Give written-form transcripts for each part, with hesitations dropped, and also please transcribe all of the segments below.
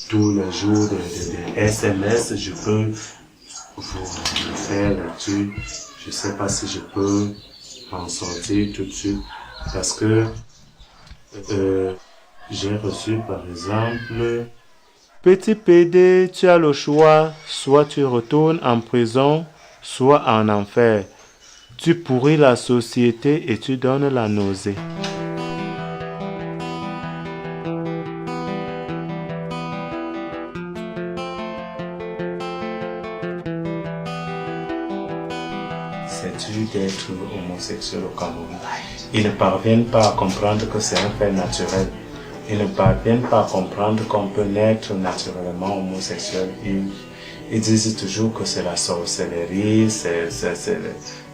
tous les jours de SMS, je peux vous faire là-dessus. Je sais pas si je peux en sortir tout de suite parce que j'ai reçu par exemple: Petit PD, tu as le choix, soit tu retournes en prison, soit en enfer. Tu pourris la société et tu donnes la nausée. C'est dur d'être homosexuel au Cameroun. Ils ne parviennent pas à comprendre que c'est un fait naturel. Ils ne parviennent pas à comprendre qu'on peut naître naturellement homosexuel. Ils disent toujours que c'est la sorcellerie, c'est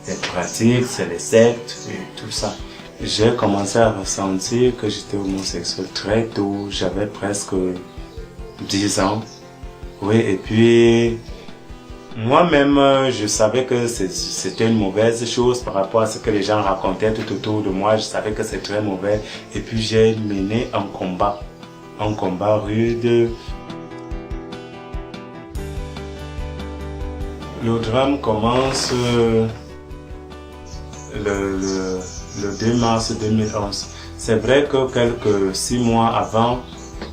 les pratiques, c'est les sectes et tout ça. J'ai commencé à ressentir que j'étais homosexuel très tôt. J'avais presque 10 ans. Oui, et puis moi-même, je savais que c'était une mauvaise chose par rapport à ce que les gens racontaient tout autour de moi. Je savais que c'est très mauvais. Et puis j'ai mené un combat rude. Le drame commence le 2 mars 2011. C'est vrai que quelques 6 mois avant,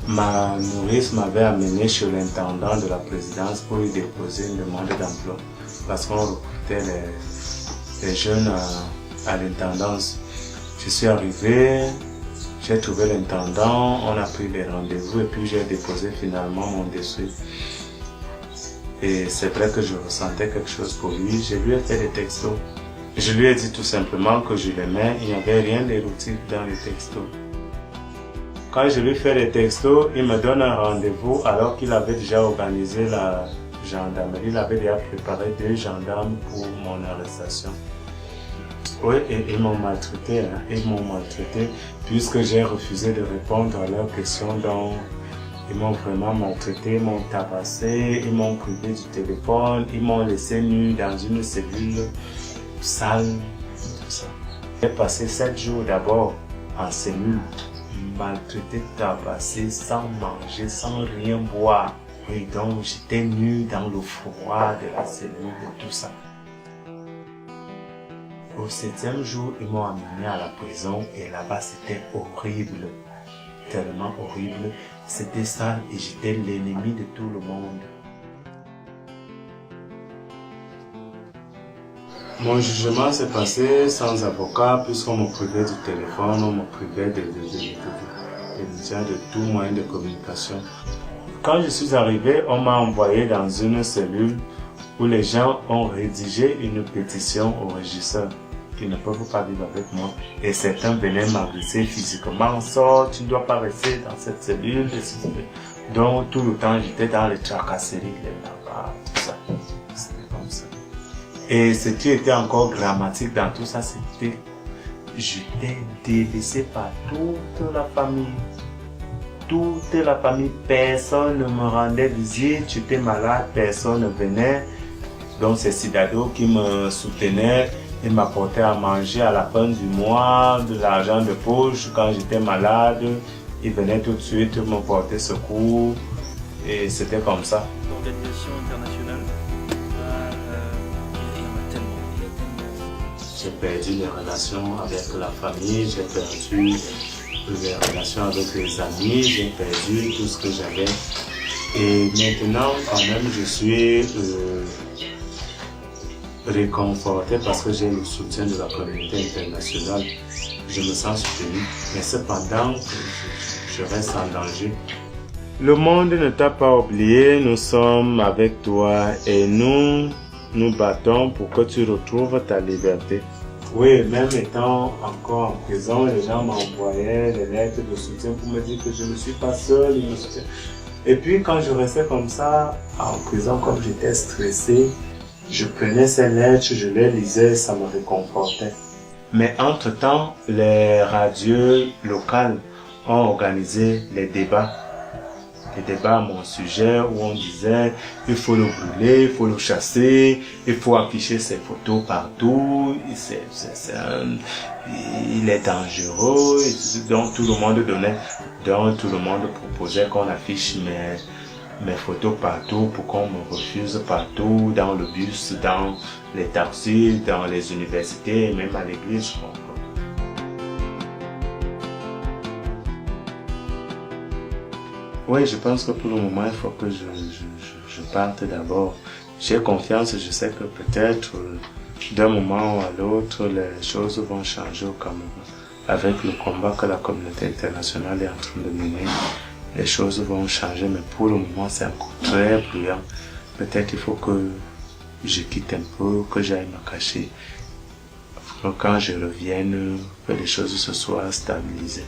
ma nourrice m'avait amené chez l'intendant de la présidence pour lui déposer une demande d'emploi parce qu'on recrutait les jeunes à l'intendance. Je suis arrivé, j'ai trouvé l'intendant, on a pris les rendez-vous et puis j'ai déposé finalement mon dossier. Et c'est vrai que je ressentais quelque chose pour lui. Je lui ai fait des textos. Je lui ai dit tout simplement que je l'aimais. Il n'y avait rien d'érotique dans les textos. Quand je lui fais les textos, il me donne un rendez-vous alors qu'il avait déjà organisé la gendarmerie. Il avait déjà préparé 2 gendarmes pour mon arrestation. Oui, et ils m'ont maltraité. Ils m'ont maltraité puisque j'ai refusé de répondre à leurs questions. Donc, ils m'ont vraiment maltraité, ils m'ont tabassé, ils m'ont privé du téléphone, ils m'ont laissé nu dans une cellule sale, tout ça. J'ai passé 7 jours d'abord en cellule, maltraité, tabassé, sans manger, sans rien boire. Oui, donc j'étais nu dans le froid de la cellule et tout ça. Au 7e jour, ils m'ont amené à la prison et là-bas c'était horrible. Tellement horrible, c'était ça et j'étais l'ennemi de tout le monde. Mon jugement s'est passé sans avocat puisqu'on me privait du téléphone, on me privait de tout moyen de communication. Quand je suis arrivé, on m'a envoyé dans une cellule où les gens ont rédigé une pétition au régisseur. Ils ne peuvent pas vivre avec moi. Et certains venaient m'agresser physiquement. Sors, tu ne dois pas rester dans cette cellule. Donc tout le temps, j'étais dans les tracasseries, les là-bas, tout ça. C'était comme ça. Et ce qui était encore dramatique dans tout ça, c'était j'étais délaissé par toute la famille. Toute la famille, personne ne me rendait visite. J'étais malade, personne ne venait. Donc c'est Sidado qui me soutenait. Il m'apportait à manger à la fin du mois, de l'argent de poche. Quand j'étais malade, il venait tout de suite me porter secours. Et c'était comme ça. L'organisation internationale, il y en a tellement. J'ai perdu les relations avec la famille, j'ai perdu les relations avec les amis, j'ai perdu tout ce que j'avais. Et maintenant, quand même, je suis réconforté parce que j'ai le soutien de la communauté internationale. Je me sens soutenu, mais cependant, je reste en danger. Le monde ne t'a pas oublié, nous sommes avec toi et nous battons pour que tu retrouves ta liberté. Oui, même étant encore en prison, les gens m'envoyaient des lettres de soutien pour me dire que je ne suis pas seul. Et puis quand je restais comme ça, en prison, comme j'étais stressé, je prenais ces lettres, je les lisais, ça me réconfortait. Mais entre-temps, les radios locales ont organisé les débats à mon sujet où on disait il faut le brûler, il faut le chasser, il faut afficher ses photos partout, il est dangereux, donc tout le monde proposait qu'on affiche mes photos partout pour qu'on me refuse partout, dans le bus, dans les taxis, dans les universités, même à l'église, je crois. Oui, je pense que pour le moment, il faut que je parte d'abord. J'ai confiance, je sais que peut-être d'un moment à l'autre, les choses vont changer au Cameroun. Avec le combat que la communauté internationale est en train de mener, les choses vont changer, mais pour le moment, c'est encore très bruyant. Peut-être il faut que je quitte un peu, que j'aille me cacher. Quand je revienne, que les choses se soient stabilisées.